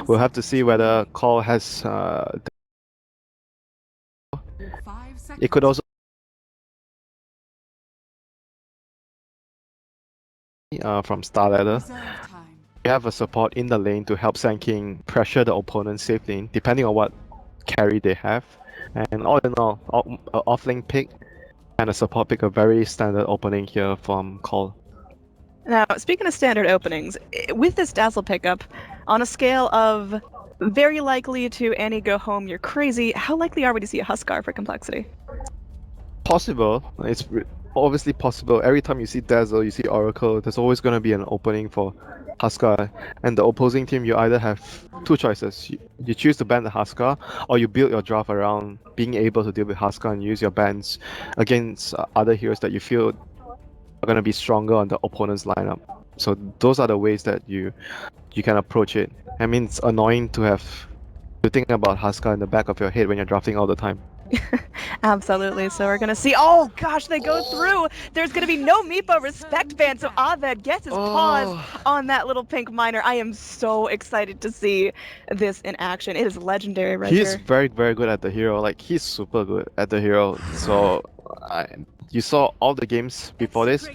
We'll have to see whether coL has. It could also from Star Ladder. You have a support in the lane to help Sand King pressure the opponent's safe lane, depending on what carry they have. And all in all, off-lane pick and a support pick, a very standard opening here from coL. Now, speaking of standard openings, with this Dazzle pickup, on a scale of very likely to Annie go home, you're crazy, how likely are we to see a Huskar for Complexity? Possible. It's obviously possible. Every time you see Dazzle, you see Oracle, there's always going to be an opening for Huskar. And the opposing team, you either have two choices. You choose to ban the Huskar, or you build your draft around being able to deal with Huskar and use your bans against other heroes that you feel are going to be stronger on the opponent's lineup. So those are the ways that you can approach it. I mean, it's annoying to think about Huskar in the back of your head when you're drafting all the time. Absolutely. So we're going to see. Oh, gosh, they go through. There's going to be no Meepo respect ban. So Aved gets his paws on that little pink miner. I am so excited to see this in action. It is legendary right here. He's very, very good at the hero. Like, he's super good at the hero. So, you saw all the games before this.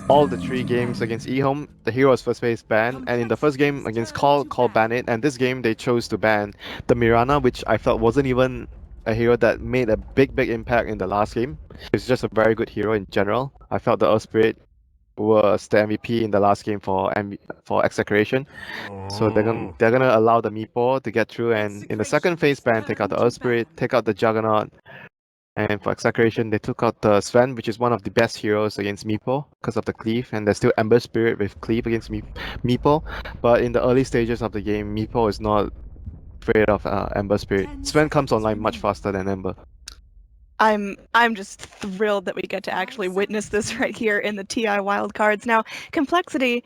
All the 3 games against eHome, the hero was first phase banned. And in the first game against coL banned it. And this game, they chose to ban the Mirana, which I felt wasn't even a hero that made a big impact in the last game. It's just a very good hero in general. I felt the Earth Spirit was the MVP in the last game for Execration. So they're gonna allow the Meepo to get through, and in the second phase ban, take out the Earth Spirit, take out the Juggernaut. And for Execration, they took out the Sven, which is one of the best heroes against Meepo because of the cleave, and there's still Ember Spirit with cleave against Meepo. But in the early stages of the game, Meepo is not afraid of Ember Spirit. Sven comes online much faster than Ember. I'm just thrilled that we get to actually witness this right here in the TI wildcards. Now, Complexity,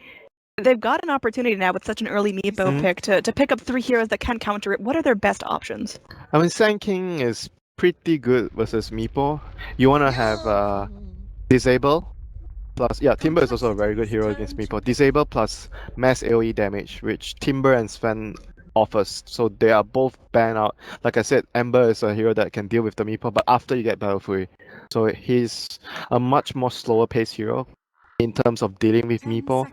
they've got an opportunity now with such an early Meepo pick to pick up 3 heroes that can counter it. What are their best options? I mean, Sand King is pretty good versus Meepo. You want to have Disable plus, yeah, Timber is also a very good hero against Meepo. Disable plus mass AoE damage, which Timber and Sven offers. So they are both banned out. Like I said, Ember is a hero that can deal with the Meepo, but after you get Battle Fury. So he's a much more slower paced hero in terms of dealing with Meepo.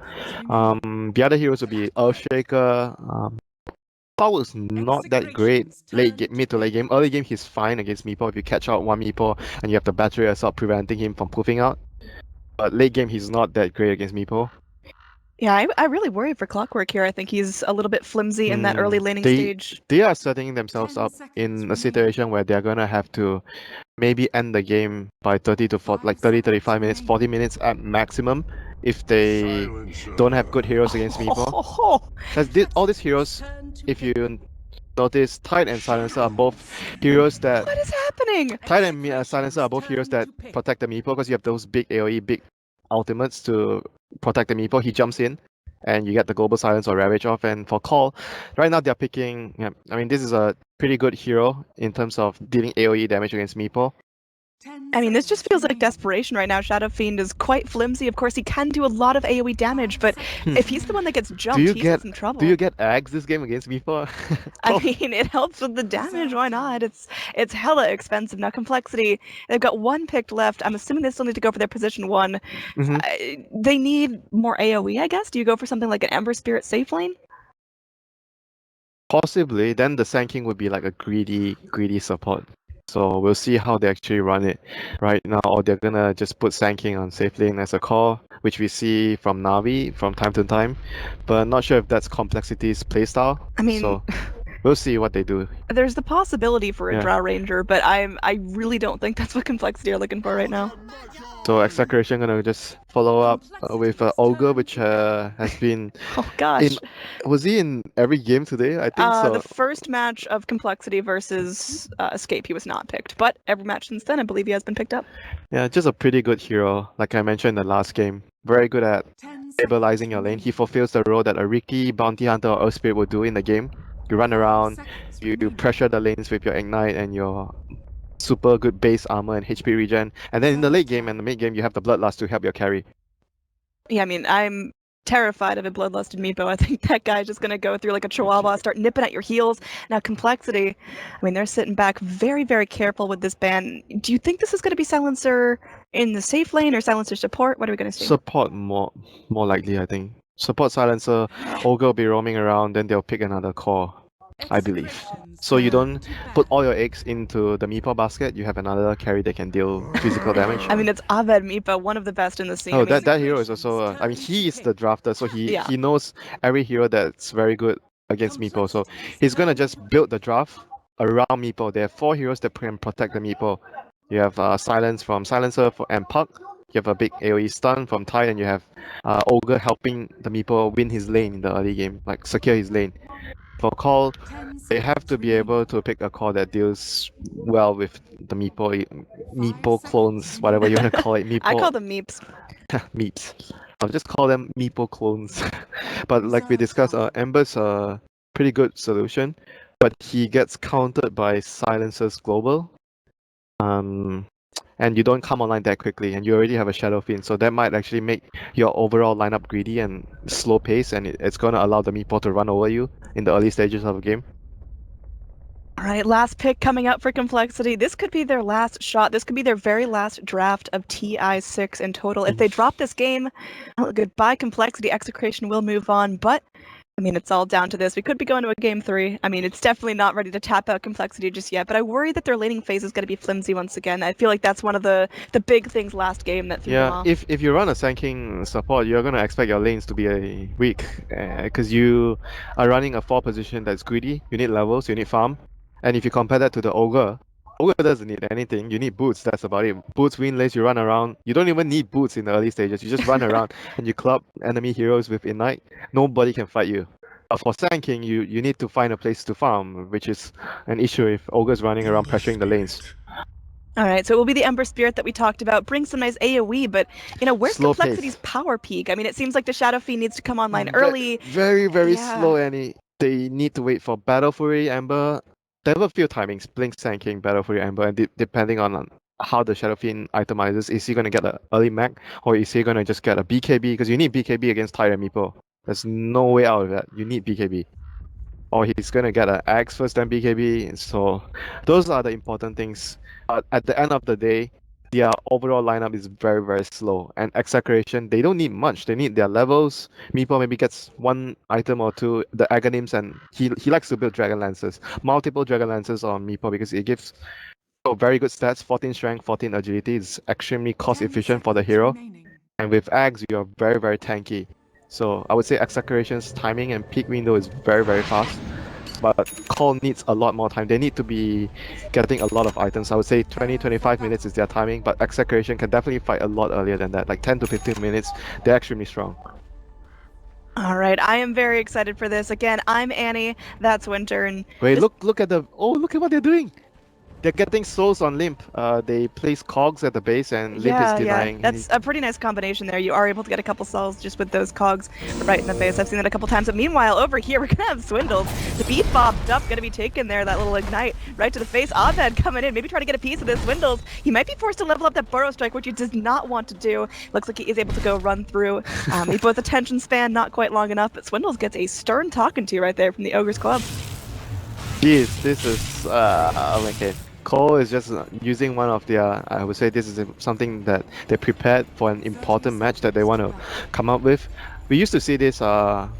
The other heroes would be Earthshaker. coL is not that great mid to late game. Early game he's fine against Meepo if you catch out one Meepo and you have the battery assault preventing him from poofing out. But late game he's not that great against Meepo. Yeah, I really worry for Clockwork here. I think he's a little bit flimsy in that early laning stage. They are setting themselves up in a situation where they're gonna have to maybe end the game by 35 minutes, 40 minutes at maximum if they don't have good heroes against Meepo. Because all these heroes, if you notice, Tide and Silencer are both heroes that... What is happening? Tide and Silencer are both heroes that protect the Meepo because you have those big AoE, big ultimates to protect the Meepo. He jumps in and you get the Global Silence or Ravage off. And for coL, right now they're picking... Yeah, I mean, this is a pretty good hero in terms of dealing AoE damage against Meepo. I mean, this just feels like desperation right now. Shadow Fiend is quite flimsy. Of course, he can do a lot of AoE damage, but if he's the one that gets jumped, he's in some trouble. Do you get Ags this game against Meepo? I mean, it helps with the damage. Why not? It's hella expensive. Now, Complexity, they've got 1 picked left. I'm assuming they still need to go for their position 1. They need more AoE, I guess. Do you go for something like an Ember Spirit safe lane? Possibly. Then the Sand King would be like a greedy support. So we'll see how they actually run it right now, or they're gonna just put Sand King on safe lane as a core, which we see from Navi from time to time, but not sure if that's Complexity's playstyle. I mean, so we'll see what they do. There's the possibility for a Drow Ranger, but I really don't think that's what Complexity are looking for right now. So Execration gonna just follow up with Ogre, which has been... Oh gosh. Was he in every game today? I think so. The first match of Complexity versus Escape, he was not picked, but every match since then, I believe he has been picked up. Yeah, just a pretty good hero, like I mentioned in the last game. Very good at stabilizing your lane. He fulfills the role that a Riki, Bounty Hunter, or Earth Spirit would do in the game. You run around, you pressure the lanes with your Ignite and your super good base armor and HP regen, and then in the late game and the mid game you have the Bloodlust to help your carry. Yeah, I mean, I'm terrified of a bloodlusted Meepo. I think that guy's just gonna go through like a chihuahua, start nipping at your heels. Now Complexity, I mean, they're sitting back very, very careful with this ban. Do you think this is gonna be Silencer in the safe lane or Silencer support? What are we gonna see? Support more likely, I think. Support Silencer, Ogre will be roaming around, then they'll pick another core, I believe. So you don't put all your eggs into the Meepo basket, you have another carry that can deal physical damage. I mean, it's Aved Meepo, one of the best in the scene. Oh, I mean, that hero is also. I mean, he is the drafter, so Yeah. he knows every hero that's very good against Meepo. So he's gonna just build the draft around Meepo. There are 4 heroes that can protect the Meepo. You have Silence from Silencer and Puck. You have a big AoE stun from Tide, and you have Ogre helping the Meepo win his lane in the early game, like secure his lane. For coL, they have to be able to pick a core that deals well with the Meepo clones, whatever you want to call it. Meepo. I call them Meeps. Meeps. I'll just call them Meepo clones. But like we discussed, Ember's a pretty good solution, but he gets countered by Silencer's Global. And you don't come online that quickly, and you already have a Shadow Fiend, so that might actually make your overall lineup greedy and slow pace, and it's going to allow the Meepo to run over you in the early stages of the game. All right, last pick coming up for Complexity. This could be their last shot. This could be their very last draft of TI6 in total. If they drop this game, well, goodbye Complexity. Execration will move on, but I mean, it's all down to this. We could be going to a game 3. I mean, it's definitely not ready to tap out Complexity just yet, but I worry that their laning phase is going to be flimsy once again. I feel like that's one of the big things last game that threw them off. If you run a Sand King support, you're going to expect your lanes to be weak, because you are running a 4 position that's greedy. You need levels, you need farm. And if you compare that to the Ogre doesn't need anything. You need boots, that's about it. Boots, win lanes, you run around. You don't even need boots in the early stages. You just run around and you club enemy heroes with Ignite. Nobody can fight you. But for Sand King, you need to find a place to farm, which is an issue if Ogre's running around pressuring the lanes. All right, so it will be the Ember Spirit that we talked about. Bring some nice AoE, but where's Slow Complexity's pace. power peak? I mean, it seems like the Shadow Fiend needs to come online early. Very, very slow, and they need to wait for Battle Fury, Ember. There were a few timings, Blink, Sand King, Battle Fury, Ember, and depending on how the Shadow Fiend itemizes, is he going to get an early mech, or is he going to just get a BKB? Because you need BKB against Tide and Meepo. There's no way out of that. You need BKB. Or he's going to get an Axe first, then BKB. So those are the important things. But at the end of the day, their overall lineup is very, very slow. And Execration, they don't need much. They need their levels. Meepo maybe gets 1 item or 2, the Aghanim's, and he likes to build Dragon Lances. Multiple Dragon Lances on Meepo because it gives very good stats, 14 strength, 14 agility. It's extremely cost efficient for the hero. And with Ags, you're very, very tanky. So I would say Execration's timing and peak window is very, very fast. But coL needs a lot more time. They need to be getting a lot of items. I would say 20-25 minutes is their timing, but Execration can definitely fight a lot earlier than that, like 10 to 15 minutes. They're extremely strong. All right, I am very excited for this. Again, I'm Annie, that's Winter, and wait, look at what they're doing. They're getting souls on Limp. They place cogs at the base and Limp is denying. Yeah, that's a pretty nice combination there. You are able to get a couple souls just with those cogs right in the face. I've seen that a couple times. But meanwhile, over here, we're going to have Swindles. The beat bobbed up, going to be taken there, that little Ignite right to the face. Aved coming in, maybe trying to get a piece of this. Swindles, he might be forced to level up that Burrow Strike, which he does not want to do. Looks like he is able to go run through. Both attention span, not quite long enough, but Swindles gets a stern talking to right there from the Ogre's Club. Jeez, this is... okay. coL is just using one of their, I would say this is something that they prepared for an important match that they want to come up with. We used to see this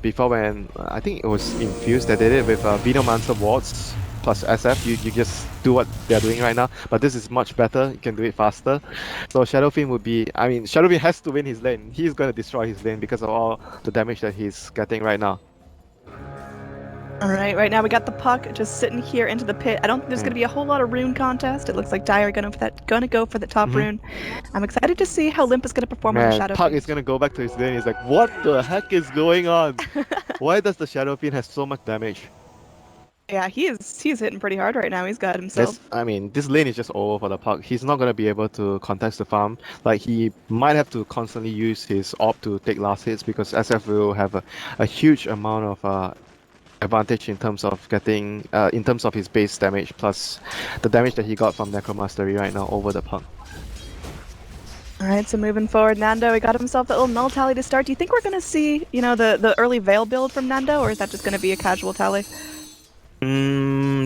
before when, I think it was Infused that they did it with Venomancer wards plus SF. You just do what they're doing right now, but this is much better, you can do it faster. So Shadow Fiend would be, I mean, Shadow Fiend has to win his lane. He's going to destroy his lane because of all the damage that he's getting right now. All right now we got the Puck just sitting here into the pit. I don't think there's going to be a whole lot of rune contest. It looks like Dire are going to go for the top rune. I'm excited to see how Limp is going to perform on the Shadow Puck Fiend. is going to go back to his lane. He's like, what the heck is going on? Why does the Shadow Fiend have so much damage? Yeah, he's hitting pretty hard right now. He's got himself. I mean, this lane is just over for the Puck. He's not going to be able to contest the farm. Like, he might have to constantly use his AWP to take last hits because SF will have a huge amount of advantage in terms of getting, in terms of his base damage plus the damage that he got from Necromastery right now over the Puck. All right, so moving forward, Nando, he got himself that little null tally to start. Do you think we're going to see, the early Veil build from Nando, or is that just going to be a casual tally?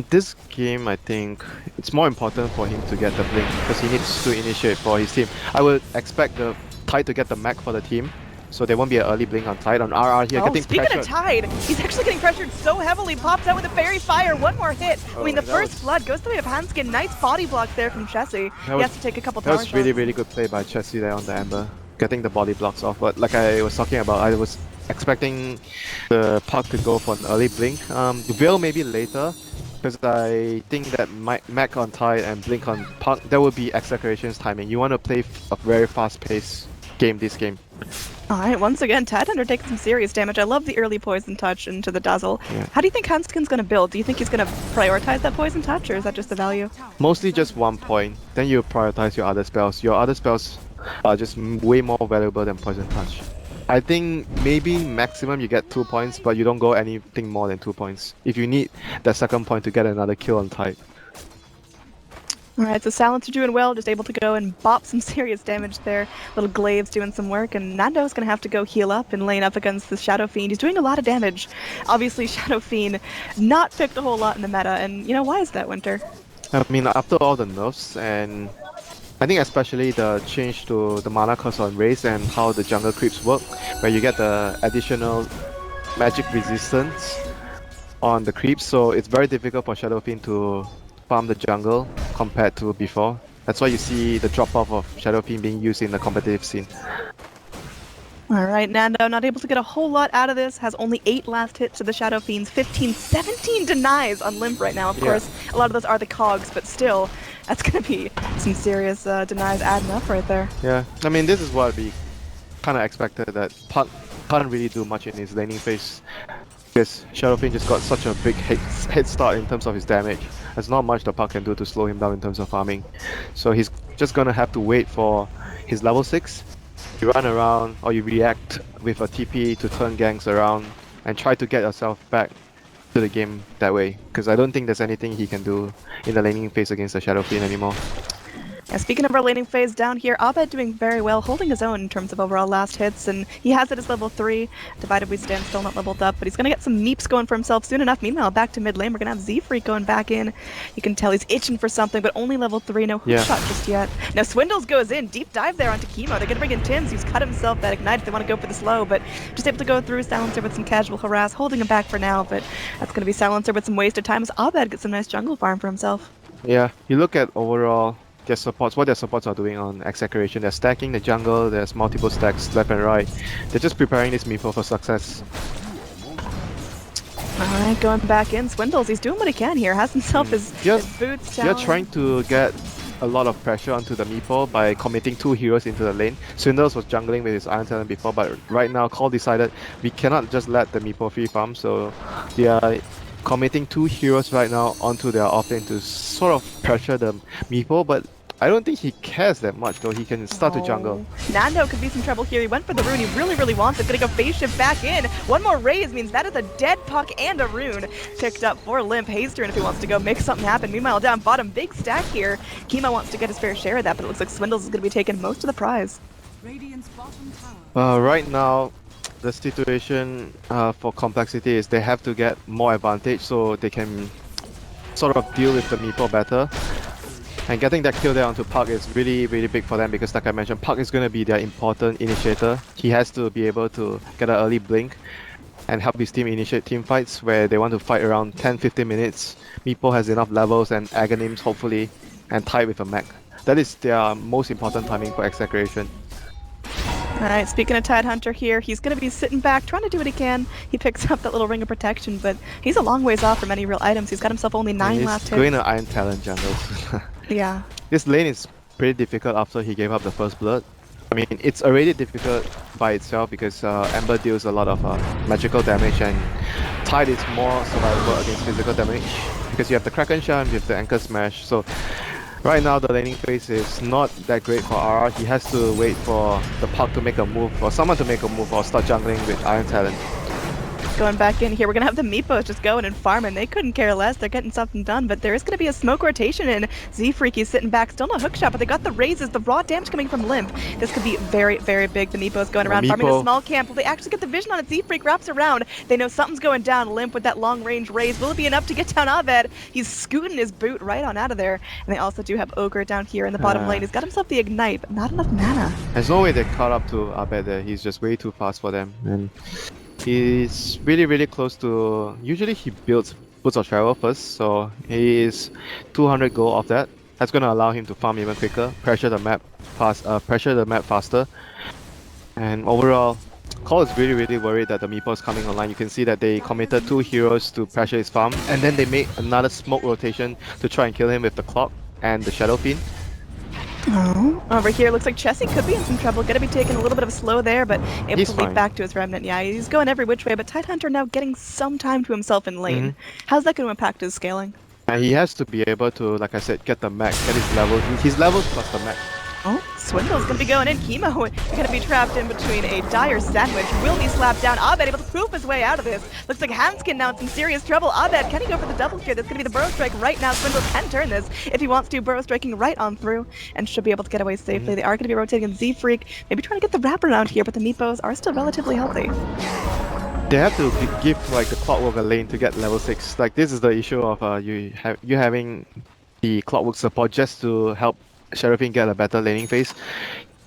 This game, I think it's more important for him to get the blink because he needs to initiate for his team. I would expect the Tide to get the mech for the team, so there won't be an early blink on Tide. On RR here, Oh, getting speaking pressured. of Tide, he's actually getting pressured so heavily. Pops out with a Fairy Fire, one more hit. I mean, the first flood goes to the way of Hanskin. Nice body block there from Chessie. He has to take a couple tower That was really, shots. really good play by Chessie there on the Ember, getting the body blocks off. But like I was talking about, I was expecting the puck to go for an early blink. Veil maybe later, because I think that mech on Tide and blink on puck, that would be Execration's timing. You want to play a very fast-paced game this game. All right, once again, Tidehunter taking some serious damage. I love the early poison touch into the dazzle. Yeah. How do you think Hanskin's going to build? Do you think he's going to prioritize that poison touch, or is that just the value? Mostly just 1 point, then you prioritize your other spells. Your other spells are just way more valuable than Poison Touch. I think maybe maximum you get 2 points, but you don't go anything more than 2 points. If you need that second point to get another kill on Tide. Alright, so Silencer doing well, just able to go and bop some serious damage there. Little Glaive's doing some work, and Nando's gonna have to go heal up and lane up against the Shadow Fiend. He's doing a lot of damage. Obviously, Shadow Fiend not picked a whole lot in the meta, and why is that, Winter? I mean, after all the nerfs, and I think especially the change to the mana cost on Raze and how the jungle creeps work, where you get the additional magic resistance on the creeps, so it's very difficult for Shadow Fiend to farm the jungle compared to before. That's why you see the drop-off of Shadow Fiend being used in the competitive scene. Alright, Nando not able to get a whole lot out of this, has only 8 last hits to the Shadow Fiends, 15, 17 denies on Limp right now. Of course, a lot of those are the cogs, but still, that's gonna be some serious denies adding up right there. Yeah, I mean, this is what we kind of expected, that Puck can't really do much in his laning phase. Because Shadow Fiend just got such a big head start in terms of his damage. There's not much the Puck can do to slow him down in terms of farming. So he's just gonna have to wait for his level 6. You run around or you react with a TP to turn ganks around and try to get yourself back to the game that way. Because I don't think there's anything he can do in the laning phase against the Shadow Fiend anymore. Yeah, speaking of our laning phase down here, Abed doing very well, holding his own in terms of overall last hits, and he has it as level 3. Divided we stand, still not leveled up, but he's going to get some meeps going for himself soon enough. Meanwhile, back to mid lane, we're going to have Z-Freak going back in. You can tell he's itching for something, but only level 3, no hook shot just yet. Now Swindles goes in, deep dive there onto Chemo. They're going to bring in Tims, who's cut himself that Ignite if they want to go for the slow, but just able to go through Silencer with some casual harass, holding him back for now, but that's going to be Silencer with some wasted time as Abed gets some nice jungle farm for himself. Yeah, you look at overall their supports, what their supports are doing on Execration. They're stacking the jungle, there's multiple stacks left and right. They're just preparing this meeple for success. Alright, going back in. Swindles, he's doing what he can here. Has himself his boots down. You're trying to get a lot of pressure onto the meeple by committing 2 heroes into the lane. Swindles was jungling with his Iron Talon before, but right now coL decided we cannot just let the meeple free farm, so they are committing 2 heroes right now onto their offlane to sort of pressure the meeple, but I don't think he cares that much though. He can start to jungle. Nando could be some trouble here. He went for the rune. He really wants it. Gonna go phase shift back in. One more raise means that is a dead puck and a rune picked up for Limp. Hazeturn if he wants to go make something happen. Meanwhile, down bottom, big stack here. Chemo wants to get his fair share of that, but it looks like Swindles is gonna be taking most of the prize. Right now, the situation for complexity is they have to get more advantage so they can sort of deal with the meeple better. And getting that kill there onto Puck is really big for them because like I mentioned, Puck is going to be their important initiator. He has to be able to get an early blink and help his team initiate team fights where they want to fight around 10-15 minutes. Meeple has enough levels and Aghanims hopefully, and tied with a mech. That is their most important timing for Execration. Alright, speaking of Tidehunter here, he's going to be sitting back, trying to do what he can. He picks up that little ring of protection, but he's a long ways off from any real items. He's got himself only 9 last hits. He's going to Iron Talon jungle. Yeah. This lane is pretty difficult after he gave up the first blood. I mean, it's already difficult by itself because Ember deals a lot of magical damage and Tide is more survivable against physical damage because you have the Kraken Charm, you have the Anchor Smash, so right now the laning phase is not that great for RR. He has to wait for the Puck to make a move or someone to make a move or start jungling with Iron Talon. going back in here. We're gonna have the Meepos just going and farming. They couldn't care less. They're getting something done, but there is gonna be a smoke rotation in. Z-Freaky sitting back, still no hook shot, but they got the raises, the raw damage coming from Limp. This could be very, very big. The Meepos going around farming the small camp. Will they actually get the vision on it? Z-Freak wraps around. They know something's going down. Limp with that long range raise. Will it be enough to get down Abed? He's scooting his boot right on out of there. And they also do have Ogre down here in the bottom lane. He's got himself the ignite, but not enough mana. There's no way they caught up to Abed there. He's just way too fast for them. And he's really, really close to... Usually he builds Boots of Travel first, so he is 200 gold off that. That's going to allow him to farm even quicker, pressure the map faster. And overall, coL is really, really worried that the Meepo is coming online. You can see that they committed 2 heroes to pressure his farm, and then they made another smoke rotation to try and kill him with the clock and the Shadow Fiend. Oh, over here looks like Chessie could be in some trouble. Gonna be taking a little bit of a slow there, but able to leap back to his remnant. Yeah, he's going every which way, but Tidehunter now getting some time to himself in lane. How's that going to impact his scaling? And he has to be able to, like I said, get the mech, get his level. His levels plus the mech. Oh, Swindle's gonna be going in. Chemo gonna be trapped in between a dire sandwich. Will be slapped down. Abed able to poof his way out of this. Looks like Hanskin now in some serious trouble. Abed, can he go for the double here? That's gonna be the burrow strike right now. Swindle can turn this if he wants to. Burrow striking right on through and should be able to get away safely. They are gonna be rotating Z-Freak, maybe trying to get the wraparound here, but the Meepos are still relatively healthy. They have to give like the Clockwork a lane to get level 6. Like this is the issue of you having the Clockwork support just to help Shadow Fiend get a better laning phase.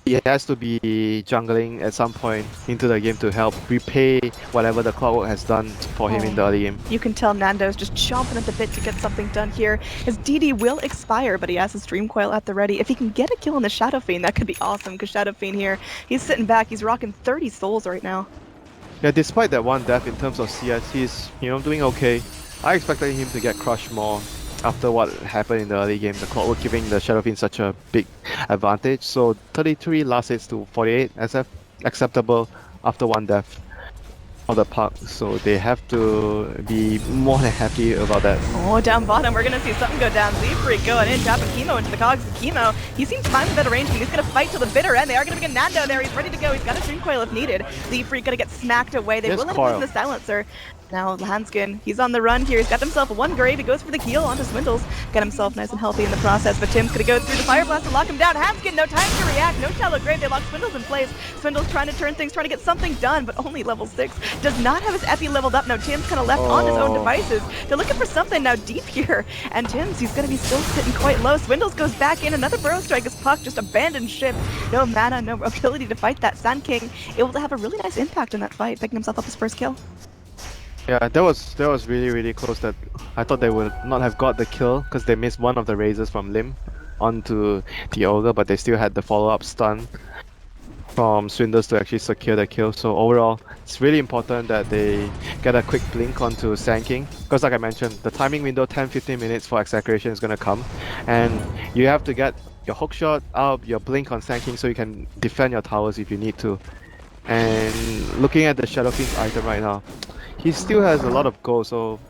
He has to be jungling at some point into the game to help repay whatever the Clockwork has done for him in the early game. You can tell Nando's just chomping at the bit to get something done here. His DD will expire, but he has his Dream Coil at the ready. If he can get a kill on the Shadow Fiend, that could be awesome, because Shadow Fiend here, he's sitting back, he's rocking 30 souls right now. Yeah, despite that one death in terms of CS, he's doing okay. I expected him to get crushed more after what happened in the early game. The Clockwork giving the Shadow Fiend such a big advantage. So 33 last hits to 48 SF acceptable after one death of the park. So they have to be more than happy about that. Oh, down bottom, we're gonna see something go down. Z-Freak going in, tapping Chemo into the cogs. Chemo, he seems fine with that arrangement. He's gonna fight till the bitter end. They are gonna begin Nando there. He's ready to go. He's got a Dream Coil if needed. Z-Freak gonna get smacked away. They will end up losing the silencer. Now Hanskin, he's on the run here. He's got himself one grave. He goes for the heal onto Swindles. Got himself nice and healthy in the process, but Tim's gonna go through the Fire Blast to lock him down. Hanskin, no time to react. No shallow grave. They lock Swindles in place. Swindles trying to turn things, trying to get something done, but only level 6. Does not have his epi leveled up. Now Tim's kind of left on his own devices. They're looking for something now deep here. And Tim's, he's gonna be still sitting quite low. Swindles goes back in. Another Burrow Strike as Puck just abandoned ship. No mana, no ability to fight that. Sand King able to have a really nice impact in that fight, picking himself up his first kill. Yeah, that was really, really close. That I thought they would not have got the kill because they missed one of the raises from Lim onto the Ogre, but they still had the follow-up stun from Swindles to actually secure the kill. So overall, it's really important that they get a quick blink onto Sand King, because like I mentioned, the timing window 10-15 minutes for Execration is gonna come, and you have to get your hook shot out, your blink on Sand King so you can defend your towers if you need to. And looking at the Shadow Fiend's item right now, he still has a lot of gold, so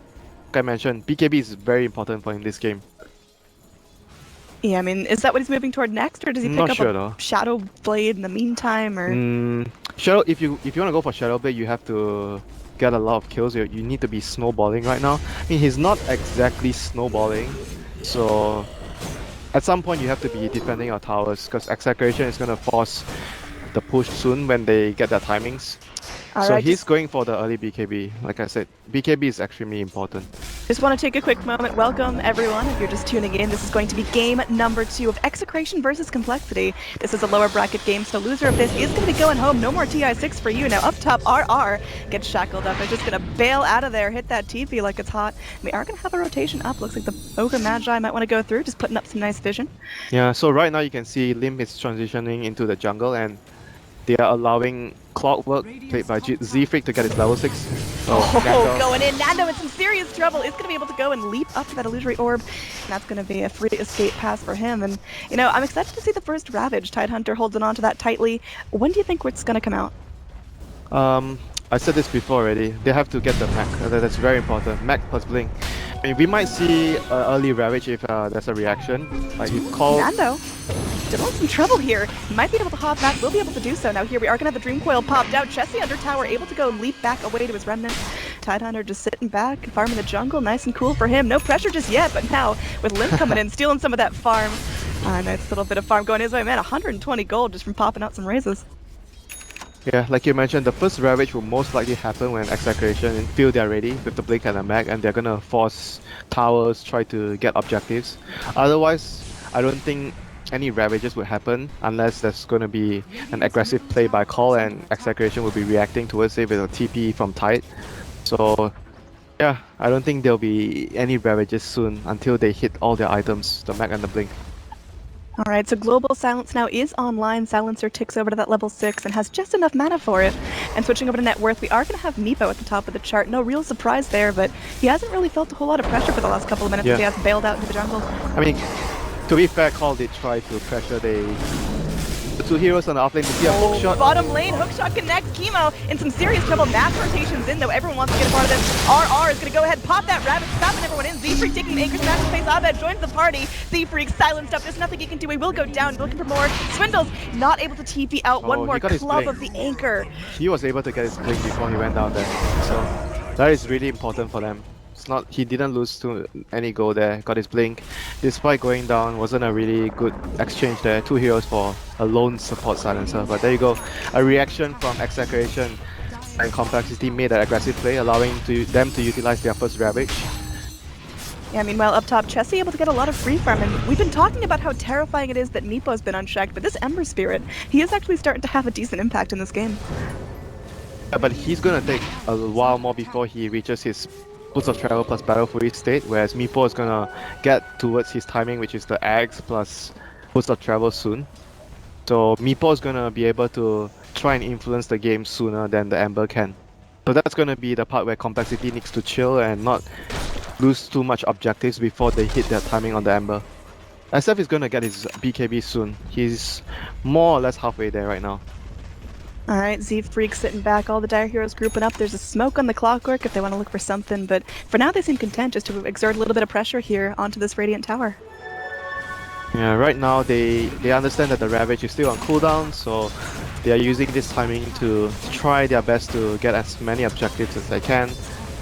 like I mentioned, BKB is very important for him this game. Yeah, I mean, is that what he's moving toward next, or does he pick up a Shadow Blade in the meantime, or? Shadow, if you want to go for Shadow Blade, you have to get a lot of kills. You need to be snowballing right now. I mean, he's not exactly snowballing, so at some point you have to be defending your towers, because Execration is gonna force the push soon when they get their timings. So he's going for the early BKB. Like I said, BKB is extremely important. Just want to take a quick moment. Welcome everyone. If you're just tuning in, this is going to be game number 2 of Execration versus Complexity. This is a lower bracket game, so the loser of this is going to be going home. No more TI6 for you. Now up top, RR gets shackled up. They're just going to bail out of there, hit that TP like it's hot. We are going to have a rotation up. Looks like the Ogre Magi might want to go through, just putting up some nice vision. Yeah, so right now you can see Lim is transitioning into the jungle, and they are allowing Clockwork, played by Z-Freak, to get his level 6. Oh, going in. Nando in some serious trouble. Is going to be able to go and leap up to that illusory orb. And that's going to be a free escape pass for him. And, you know, I'm excited to see the first Ravage. Tidehunter holding on to that tightly. When do you think it's going to come out? I said this before already. They have to get the mech. That's very important. Mech plus blink. I mean, we might see early Ravage if there's a reaction. Like if coL... Nando still in some trouble here. Might be able to hop back. Will be able to do so. Now here we are going to have the Dream Coil popped out. Chessie under tower able to go and leap back away to his remnant. Tidehunter just sitting back, farming the jungle, nice and cool for him. No pressure just yet, but now with Limp coming in, stealing some of that farm. Nice little bit of farm going his way, man. 120 gold just from popping out some raises. Yeah, like you mentioned, the first Ravage will most likely happen when Execration feel they're ready with the Blink and the Mag, and they're gonna force towers, try to get objectives. Otherwise, I don't think any Ravages would happen unless there's gonna be an aggressive play by coL and Execration will be reacting towards it with a TP from Tide. So yeah, I don't think there'll be any Ravages soon until they hit all their items, the Mag and the Blink. Alright, so Global Silence now is online. Silencer ticks over to that level 6 and has just enough mana for it. And switching over to Net Worth, we are going to have Meepo at the top of the chart. No real surprise there, but he hasn't really felt a whole lot of pressure for the last couple of minutes as he has bailed out into the jungle. I mean, to be fair, coL did try to pressure the two heroes on the offlane to see a hookshot. Bottom lane, hookshot connects. Chemo in some serious trouble. Mass rotations in, though. Everyone wants to get a part of this. RR is going to go ahead, pop that rabbit, stopping everyone in. Z-Freak taking the anchor, smash in face. Abed joins the party. Z-Freak silenced up. There's nothing he can do. He will go down. Looking for more. Swindles not able to TP out. One more club of the anchor. He was able to get his blink before he went down there. So that is really important for them. It's not, he didn't lose to any goal there, got his blink. Despite going down, wasn't a really good exchange there. Two heroes for a lone support silencer. But there you go, a reaction from Execration and Complexity made an aggressive play, allowing them to utilize their first Ravage. Yeah, meanwhile up top, Chessie able to get a lot of free farm, and we've been talking about how terrifying it is that Meepo's been unchecked, but this Ember Spirit, he is actually starting to have a decent impact in this game. Yeah, but he's gonna take a while more before he reaches his Boots of Travel plus Battle Fury state, whereas Meepo is gonna get towards his timing, which is the Ags plus Boots of Travel soon. So Meepo is gonna be able to try and influence the game sooner than the Ember can. So that's gonna be the part where Complexity needs to chill and not lose too much objectives before they hit their timing on the Ember. SF is gonna get his BKB soon. He's more or less halfway there right now. Alright, Z-Freak sitting back, all the Dire Heroes grouping up. There's a smoke on the Clockwork if they want to look for something, but for now they seem content just to exert a little bit of pressure here onto this Radiant Tower. Yeah, right now they understand that the Ravage is still on cooldown, so they are using this timing to try their best to get as many objectives as they can,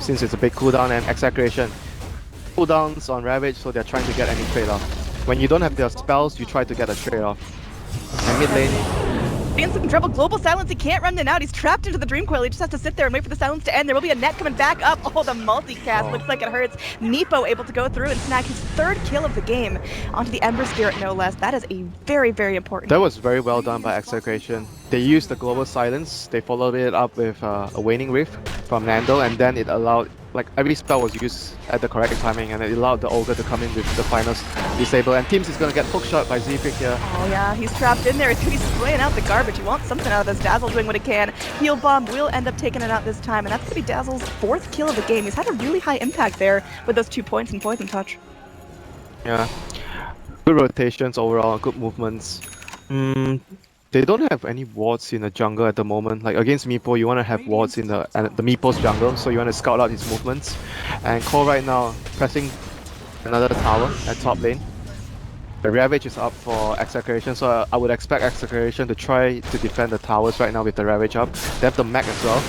since it's a big cooldown. And Execration cooldowns on Ravage, so they're trying to get any trade-off. When you don't have their spells, you try to get a trade-off. And mid lane, in some trouble. Global Silence, he can't run in and out. He's trapped into the Dream Coil. He just has to sit there and wait for the silence to end. There will be a net coming back up. Oh, the multicast looks like it hurts. Meepo able to go through and snag his third kill of the game onto the Ember Spirit, no less. That is a very, very important. That was very well done by Execration. They used the Global Silence. They followed it up with a Waning Rift from Nando, and then it allowed, like, every spell was used at the correct timing, and it allowed the Ogre to come in with the final disable. And Teams is gonna get hookshot by Z-Freak here. Oh yeah, he's trapped in there. He's gonna be spraying out the garbage. He wants something out of this. Dazzle doing what he can. Heal Bomb will end up taking it out this time, and that's gonna be Dazzle's fourth kill of the game. He's had a really high impact there with those 2 points and Poison Touch. Yeah, good rotations overall, good movements. They don't have any wards in the jungle at the moment. Like against Meepo, you want to have wards in the Meepo's jungle, so you want to scout out his movements. And coL right now pressing another tower at top lane. The Ravage is up for Execration, so I would expect Execration to try to defend the towers right now with the Ravage up. They have the Mech as well.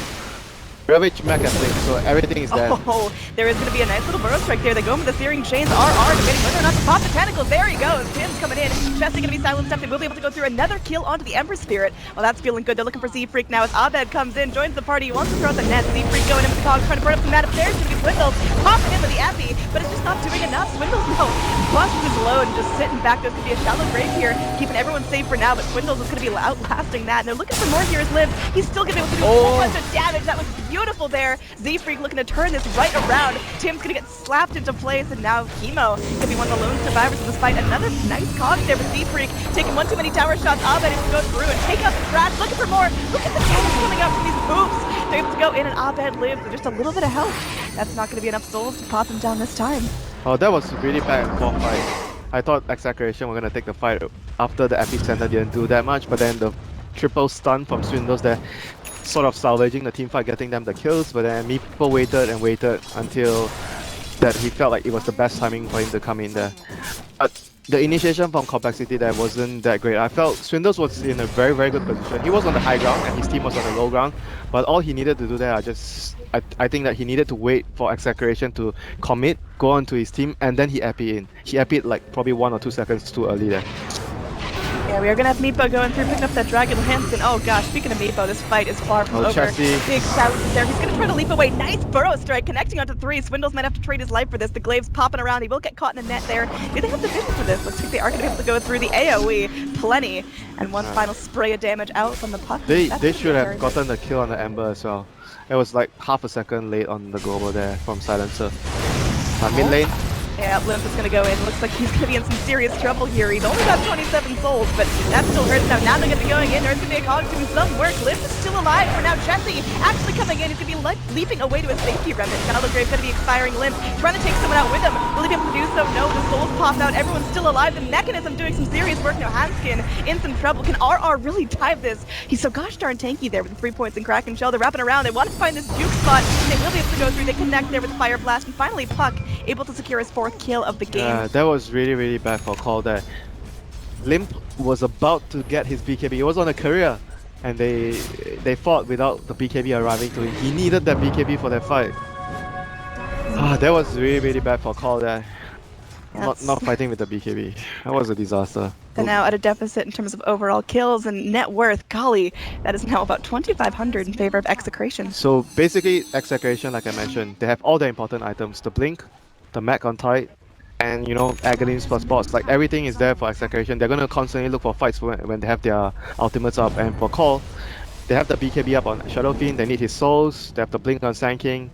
Ravage, Mech, and Blink, so everything is dead. Oh, there is going to be a nice little burrow strike there. They go in with the Searing Chains. RR debating whether or not to pop the tentacles. There he goes. Tim's coming in. Chessie going to be silenced up. They will be able to go through another kill onto the Ember Spirit. Well, that's feeling good. They're looking for Z-Freak now as Abed comes in, joins the party. He wants to throw out the net. Z-Freak going in with the cog, trying to burn up some mana. There's going to be Swindles popping in with the Epi, but it's just not doing enough. Swindles, no, busts his load and just sitting back. There's going to be a shallow grave here, keeping everyone safe for now, but Swindles is going to be outlasting that. And they're looking for more heroes live. He's still going to be able to do a whole bunch of damage. That was beautiful there. Z-Freak looking to turn this right around. Tim's gonna get slapped into place, and now Chemo could be one of the lone survivors of this fight. Another nice cog there with Z-Freak taking one too many tower shots. Abed is to go through and take out the trash, looking for more. Look at the damage coming out from these boots. They're able to go in, and Abed lives with just a little bit of help. That's not gonna be enough souls to pop him down this time. Oh, that was really back and forth fight. I thought Execration were gonna take the fight after the Epicenter didn't do that much, but then the triple stun from Swindles there sort of salvaging the teamfight, getting them the kills, but then Meepo waited and waited until that he felt like it was the best timing for him to come in there. But the initiation from complexity there wasn't that great. I felt Swindles was in a very, very good position. He was on the high ground and his team was on the low ground, but all he needed to do there, I think that he needed to wait for Execration to commit, go on to his team, and then he AP in. He AP like probably 1 or 2 seconds too early there. Yeah, we are gonna have Meepo going through, picking up that Dragon Lance, and oh gosh, speaking of Meepo, this fight is far from over. Chessie. Big South is there, he's gonna try to leap away, nice burrow strike, connecting onto 3, Swindles might have to trade his life for this, the Glaive's popping around, he will get caught in a net there. Do they have the vision for this? Looks like they are gonna be able to go through the AoE, plenty, and one final spray of damage out from the puck. They should have gotten the kill on the Ember as well. It was like half a second late on the global there from Silencer. Mid lane. Yeah, Limp is gonna go in. Looks like he's gonna be in some serious trouble here. He's only got 27 souls, but that still hurts now. Now they're gonna be going in. There's gonna be a cog doing some work. Limp is still alive for now. Chessie actually coming in. He's gonna be leaping away to a safety remnant. Grave gonna be expiring Limp, trying to take someone out with him. Will he be able to do so? No, the souls pop out. Everyone's still alive. The mechanism doing some serious work now. Hanskin in some trouble. Can RR really dive this? He's so gosh darn tanky there with the 3 points and Kraken Shell. They're wrapping around. They want to find this juke spot. And they will be able to go through. They connect there with the Fire Blast. And finally, Puck able to secure his 4th kill of the game. Yeah, that was really, really bad for coL there. Limp was about to get his BKB. He was on a career, and they fought without the BKB arriving to him. He needed that BKB for that fight. That was really, really bad for coL there. Not fighting with the BKB. That was a disaster. They're now at a deficit in terms of overall kills and net worth. Golly, that is now about 2,500 in favor of Execration. So basically, Execration, like I mentioned, they have all the important items: the Blink, the Mech on tight, and you know, Aghanim's plus bots. Like everything is there for Execration. They're gonna constantly look for fights when they have their ultimates up. And for coL, they have the BKB up on Shadow Fiend. They need his souls. They have the Blink on Sand King.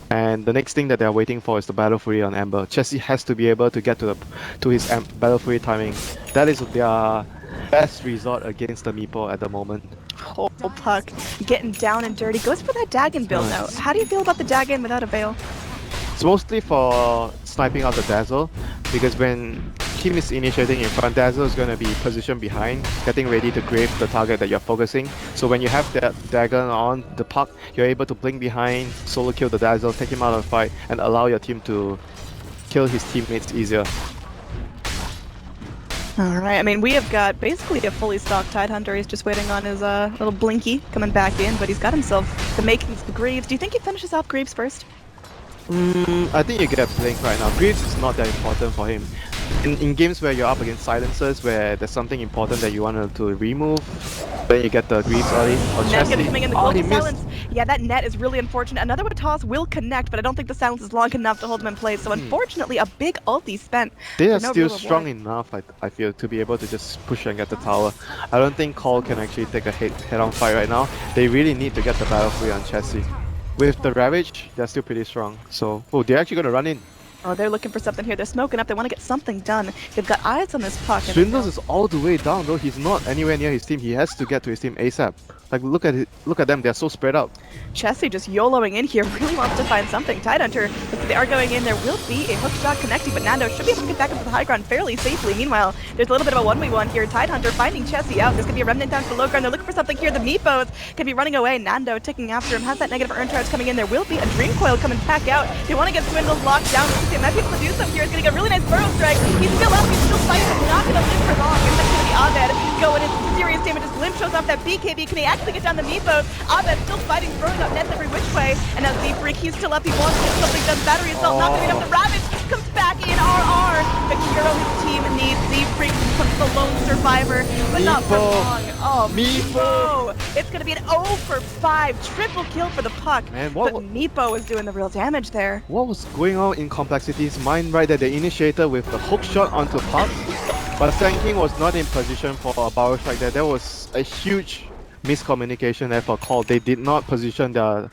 And the next thing that they're waiting for is the Battle Fury on Ember. Chessie has to be able to get to his Battle Fury timing. That is their best resort against the Meepo at the moment. Oh, Puck getting down and dirty. Goes for that Dagon build now. How do you feel about the Dagon without a Veil? It's mostly for sniping out the Dazzle, because when team is initiating in front, Dazzle is going to be positioned behind, getting ready to grave the target that you're focusing. So when you have that Dagon on the puck, you're able to blink behind, solo kill the Dazzle, take him out of the fight, and allow your team to kill his teammates easier. Alright, I mean, we have got basically a fully stocked Tidehunter. He's just waiting on his little Blinky coming back in, but he's got himself the makings of Greaves. Do you think he finishes off Greaves first? I think you get Blink right now. Greaves is not that important for him. In games where you're up against silencers, where there's something important that you want to remove, then you get the Greaves early. Net coming in the global silence. Yeah, that net is really unfortunate. Another with toss will connect, but I don't think the silence is long enough to hold him in place. So unfortunately, a big ulti spent. They are still strong enough, I feel, to be able to just push and get the tower. I don't think coL can actually take a head-on fight right now. They really need to get the battle free on Chessie. With the Ravage, they're still pretty strong. So, they're actually going to run in. Oh, they're looking for something here. They're smoking up. They want to get something done. They've got eyes on this puck. Swindles is all the way down, though. He's not anywhere near his team. He has to get to his team ASAP. Like, look at it. Look at them. They're so spread out. Chessie just YOLOing in here. Really wants to find something. Tidehunter, they are going in. There will be a hook shot connecting, but Nando should be able to get back up to the high ground fairly safely. Meanwhile, there's a little bit of a 1v1 here. Tidehunter finding Chessie out. There's going to be a remnant down to the low ground. They're looking for something here. The Meepos can be running away. Nando ticking after him. Has that negative earn charge coming in. There will be a Dream Coil coming back out. They want to get Swindles locked down. They might be able to do something here. It's going to get a really nice burrow strike. He's still up. He's still fighting. He's not going to live for long. It's going to be Abed going into some serious damage. As Limp shows off that BKB. Can he actually get down the Meepos? Abed still fighting, throwing out nets every which way. And now Z-Freak, he's still up. He wants to get something done. Battery assault, not going to be enough. The Ravage comes back in. RR. The hero his team needs. Z-Freak becomes the lone survivor, but not for long. Oh, Meepo. It's going to be an 0 for 5. Triple kill for the puck. Man, but Meepo is doing the real damage there. What was going on in Complexity's mind right there? They initiated with the hook shot onto puck, but Sand King was not in position for a power strike there. There was a huge miscommunication there for coL. They did not position their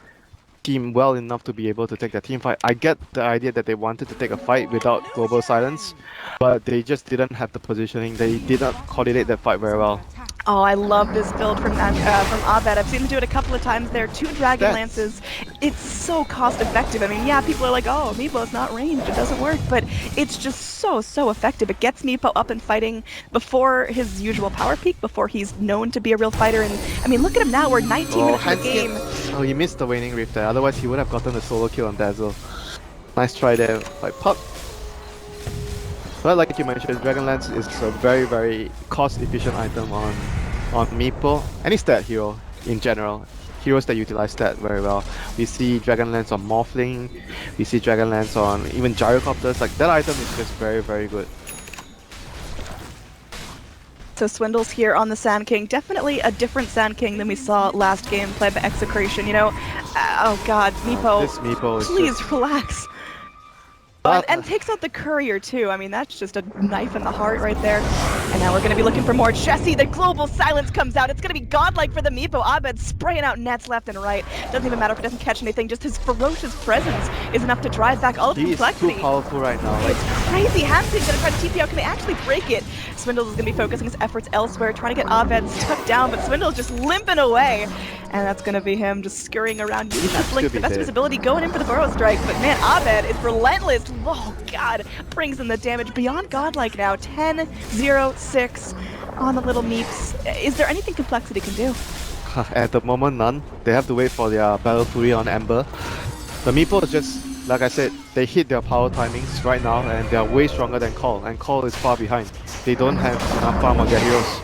team well enough to be able to take the team fight. I get the idea that they wanted to take a fight without global silence, but they just didn't have the positioning. They did not coordinate that fight very well. Oh, I love this build from Abed. I've seen him do it a couple of times there. 2 Dragon Lances. It's so cost effective. I mean, yeah, people are like, oh, Meepo's not ranged. It doesn't work. But it's just so effective. It gets Meepo up and fighting before his usual power peak, before he's known to be a real fighter. And I mean, look at him now. We're 19 minutes in the game. Oh, he missed the Waning Rift there. Otherwise, he would have gotten the solo kill on Dazzle. Nice try there by Puck. But like you mentioned, Dragon Lance is a very, very cost-efficient item on Meepo, any stat hero in general. Heroes that utilize stat very well. We see Dragon Lance on Morphling, we see Dragon Lance on even Gyrocopters. Like that item is just very, very good. So Swindle's here on the Sand King. Definitely a different Sand King than we saw last game played by Execration. You know, oh god, Meepo, This Meepo is please just... relax. And takes out the courier too. I mean, that's just a knife in the heart right there. And now we're going to be looking for more. Jesse, the global silence comes out. It's going to be godlike for the Meepo. Abed spraying out nets left and right. Doesn't even matter if it doesn't catch anything. Just his ferocious presence is enough to drive back all of the complexity. He's too powerful right now. Like... It's crazy. Hamsing's going to try to TP out. Can they actually break it? Swindles is going to be focusing his efforts elsewhere, trying to get Abed stuck down, but Swindle's just limping away. And that's going to be him just scurrying around, using that blink, the best of his ability, going in for the burrow strike. But man, Abed is relentless. Oh god, brings in the damage beyond godlike now. 10-0-6 on the little Meeps. Is there anything Complexity can do? At the moment, none. They have to wait for their Battle Fury on Ember. The Meepo is just, like I said, they hit their power timings right now and they are way stronger than coL, and coL is far behind. They don't have enough farm on their heroes.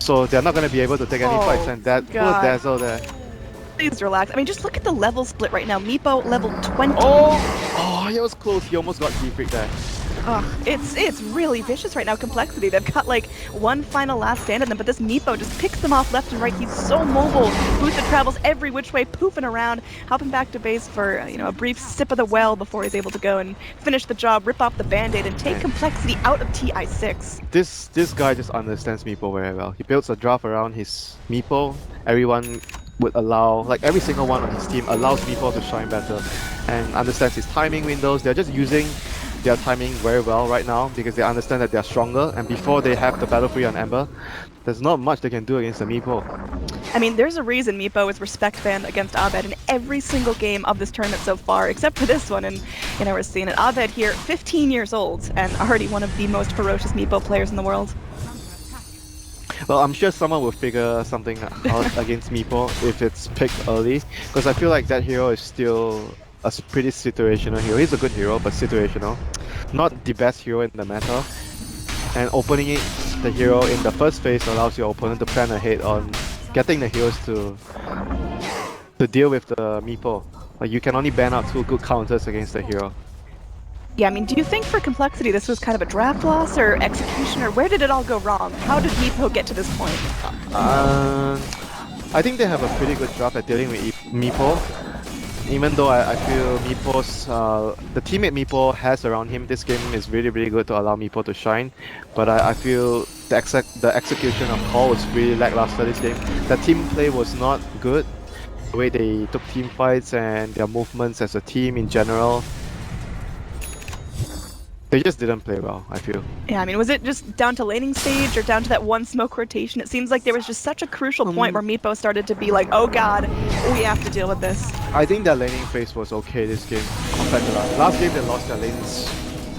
So they're not going to be able to take any fights, and that will dazzle there. Please relax. I mean, just look at the level split right now. Meepo level 20. Oh, he was close. He almost got defreaked there. It's really vicious right now, Complexity. They've got like one final last stand in them, but this Meepo just picks them off left and right. He's so mobile. Boosted travels every which way, poofing around, hopping back to base for a brief sip of the well before he's able to go and finish the job, rip off the band-aid, and take Complexity out of TI6. This guy just understands Meepo very well. He builds a draft around his Meepo. Everyone would allow, like every single one on his team allows Meepo to shine better and understands his timing windows. They're just using their timing very well right now because they understand that they're stronger, and before they have the Battle Free on Ember, there's not much they can do against the Meepo. I mean, there's a reason Meepo is respect banned against Abed in every single game of this tournament so far, except for this one, and we're seeing it. Abed here, 15 years old, and already one of the most ferocious Meepo players in the world. Well, I'm sure someone will figure something out against Meepo if it's picked early, because I feel like that hero is still a pretty situational hero. He's a good hero, but situational. Not the best hero in the meta. And opening the hero in the first phase allows your opponent to plan ahead on getting the heroes to deal with the Meepo. Like, you can only ban out 2 good counters against the hero. Yeah, I mean, do you think for Complexity this was kind of a draft loss or execution, or where did it all go wrong? How did Meepo get to this point? I think they have a pretty good job at dealing with Meepo. Even though I feel Meepo's, the teammate Meepo has around him, this game is really, really good to allow Meepo to shine. But I feel the execution of coL was really lackluster this game. The team play was not good. The way they took team fights and their movements as a team in general, they just didn't play well, I feel. Yeah, I mean, was it just down to laning stage or down to that one smoke rotation? It seems like there was just such a crucial point where Meepo started to be like, oh god, we have to deal with this. I think their laning phase was okay this game compared to last game. They lost their lanes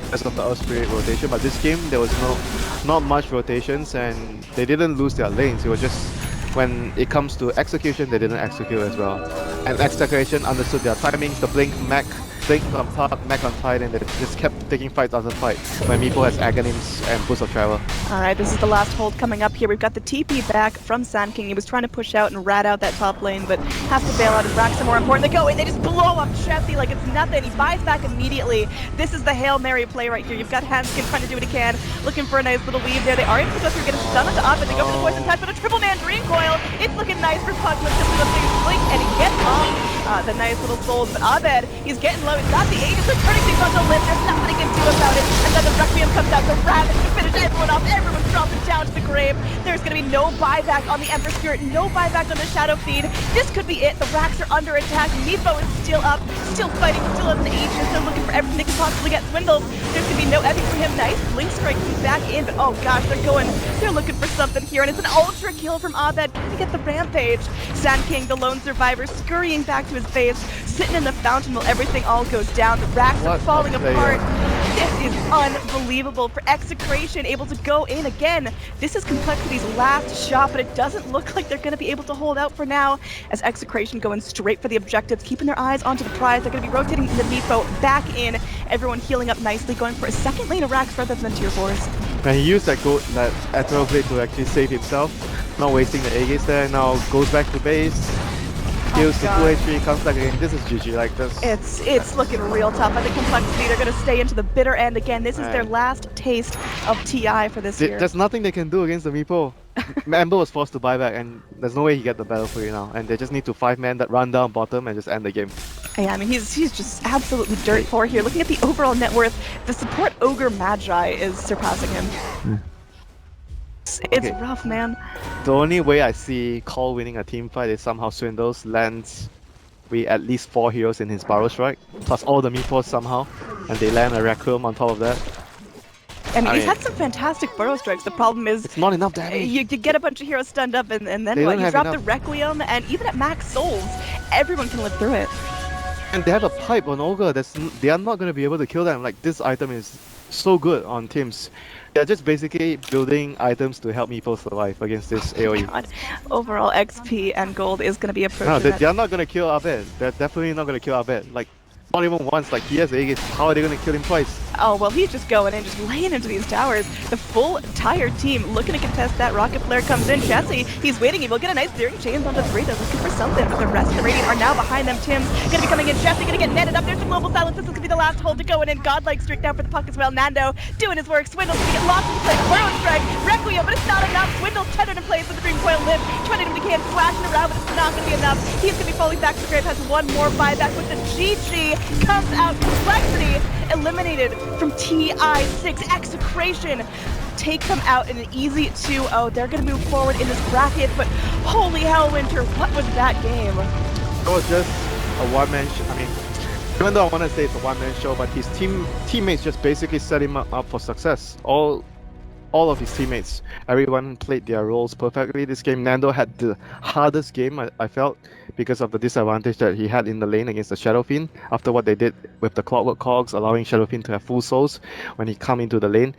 because of the Earth Spirit rotation, but this game there was not much rotations and they didn't lose their lanes. It was just when it comes to execution, they didn't execute as well. And Execration understood their timings, the blink, mech, blink on top, mech on tight, and they just kept taking fight after fight when Meepo has Aghanim's and Boost of Travel. Alright, this is the last hold coming up here. We've got the TP back from Sand King. He was trying to push out and rat out that top lane, but has to bail out his racks are more important. They go in, they just blow up Jesse like it's nothing. He buys back immediately. This is the Hail Mary play right here. You've got Hanskin trying to do what he can, looking for a nice little weave there. They are able to go through, get a stun onto Abed. They go for the poison touch, but a triple Mandarin coil. It's looking nice for Pugman to do a big blink, and he gets off the nice little souls. But Abed, he's getting low. He's got the Aegis, they're turning things onto Limb. There's nothing he can do about it. And then the Requiem comes out to Ravage to finish everyone off. Everyone's dropping down to the grave. There's going to be no buyback on the Ember Spirit, no buyback on the Shadow Feed. This could be it. The racks are under attack. Meepo is still up, still fighting, still has an Aegis. They're looking for everything they can possibly get. Swindles, there's going to be no epic for him. Nice blink strike, he's back in, but oh gosh, they're looking for something here, and it's an ultra kill from Abed. Can he get the rampage? Sand King, the lone survivor, scurrying back to his base, sitting in the fountain while everything all goes down. The racks are falling apart. This is unbelievable for Execration, able to go in again. This is Complexity's last shot, but it doesn't look like they're going to be able to hold out for now, as Execration going straight for the objectives, keeping their eyes onto the prize. They're going to be rotating the Meepo back in, everyone healing up nicely, going for a second lane of racks rather than tier 4s. And he used that Ethereal Blade to actually save himself, not wasting the A-gates there. Now goes back to base. Heals the full HP, comes back again. This is GG, like this. It's looking real tough. I think Complexity, they're going to stay into the bitter end again. This is their last taste of TI for this year. There's nothing they can do against the Meepo. Ember was forced to buy back, and there's no way he get the battle for you now. And they just need to 5-man that run down bottom and just end the game. Yeah, I mean, he's just absolutely dirt poor here. Looking at the overall net worth, the support Ogre Magi is surpassing him. It's rough, man. The only way I see coL winning a team fight is somehow Swindles lands with at least 4 heroes in his Burrow Strike, plus all the Meepos somehow, and they land a Requiem on top of that. I mean, he's had some fantastic Burrow Strikes. The problem is it's not enough damage. You get a bunch of heroes stunned up, and then what? You drop the Requiem, and even at max souls, everyone can live through it. And they have a pipe on Ogre. They are not going to be able to kill them. Like, this item is so good on teams. They're just basically building items to help Meepo survive against this AoE. God. Overall XP and gold is going to be approaching. No, they're not going to kill Abed. They're definitely not going to kill Abed. Like, not even once. Like, he has A-gates. How are they going to kill him twice? Oh, well, he's just going in, just laying into these towers. The full entire team looking to contest that. Rocket Flare comes in. Jesse, he's waiting. He will get a nice Searing Chains onto 3. They're looking for something, but the rest of the Radiant are now behind them. Tim's going to be coming in. Jesse going to get netted up. There's the Global Silence. This is going to be the last hold to go in. Godlike Streak down for the puck as well. Nando doing his work. Swindle's going to get lost in place. Burrow Strike. Requiem, but it's not enough. Swindle tethered in place with the Dream Coil Live. Trying to do what he can. Slashing around, but it's not going to be enough. He's going to be falling back to the grave. Has one more buyback with the GG. Comes out. Complexity eliminated from TI6. Execration take them out in an easy 2-0. They're going to move forward in this bracket, but holy hell, Winter, what was that game? It was just a one-man show. I mean, even though I want to say it's a one-man show, but his teammates just basically set him up for success. All of his teammates, everyone played their roles perfectly. This game, Nando had the hardest game, I felt, because of the disadvantage that he had in the lane against the Shadow Fiend. After what they did with the Clockwork Cogs, allowing Shadow Fiend to have full souls when he come into the lane.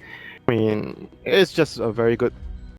I mean, it's just a very good